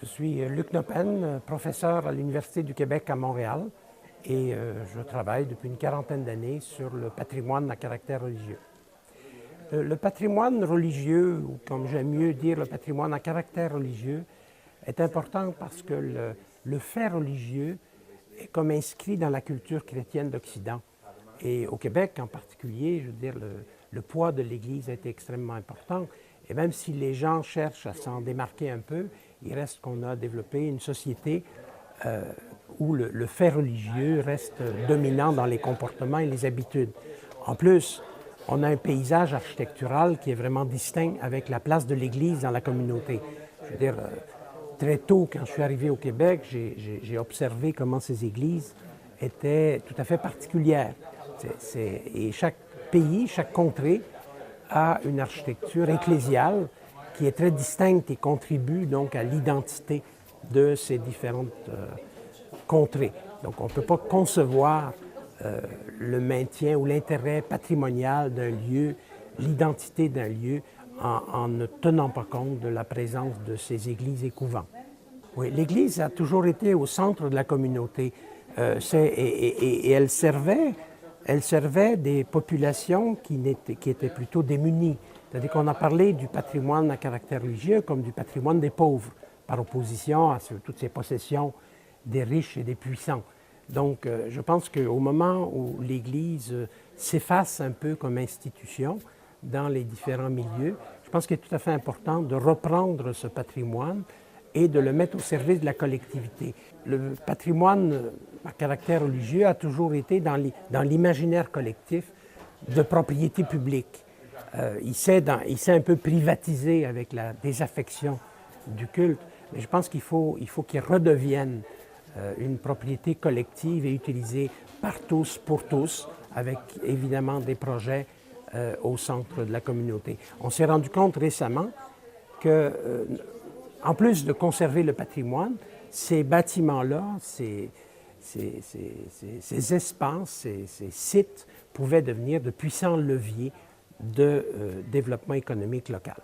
Je suis Luc Noppen, professeur à l'Université du Québec à Montréal et je travaille depuis une quarantaine d'années sur le patrimoine à caractère religieux. Le patrimoine religieux, ou comme j'aime mieux dire le patrimoine à caractère religieux, est important parce que le fait religieux est comme inscrit dans la culture chrétienne d'Occident. Et au Québec en particulier, je veux dire, le poids de l'Église a été extrêmement important. Et même si les gens cherchent à s'en démarquer un peu, il reste qu'on a développé une société où le fait religieux reste dominant dans les comportements et les habitudes. En plus, on a un paysage architectural qui est vraiment distinct avec la place de l'Église dans la communauté. Je veux dire, très tôt, quand je suis arrivé au Québec, j'ai observé comment ces églises étaient tout à fait particulières. Et chaque pays, chaque contrée a une architecture ecclésiale qui est très distincte et contribue donc à l'identité de ces différentes contrées. Donc on ne peut pas concevoir le maintien ou l'intérêt patrimonial d'un lieu, l'identité d'un lieu, en ne tenant pas compte de la présence de ces églises et couvents. Oui, l'Église a toujours été au centre de la communauté et elle servait des populations qui étaient plutôt démunies. C'est-à-dire qu'on a parlé du patrimoine à caractère religieux comme du patrimoine des pauvres, par opposition à toutes ces possessions des riches et des puissants. Donc, je pense qu'au moment où l'Église s'efface un peu comme institution dans les différents milieux, je pense qu'il est tout à fait important de reprendre ce patrimoine et de le mettre au service de la collectivité. Le patrimoine à caractère religieux a toujours été dans l'imaginaire collectif de propriété publique. Il s'est un peu privatisé avec la désaffection du culte, mais je pense qu'il faut qu'il redevienne une propriété collective et utilisée par tous, pour tous, avec évidemment des projets au centre de la communauté. On s'est rendu compte récemment que en plus de conserver le patrimoine, ces bâtiments-là, ces espaces, ces sites pouvaient devenir de puissants leviers de développement économique local.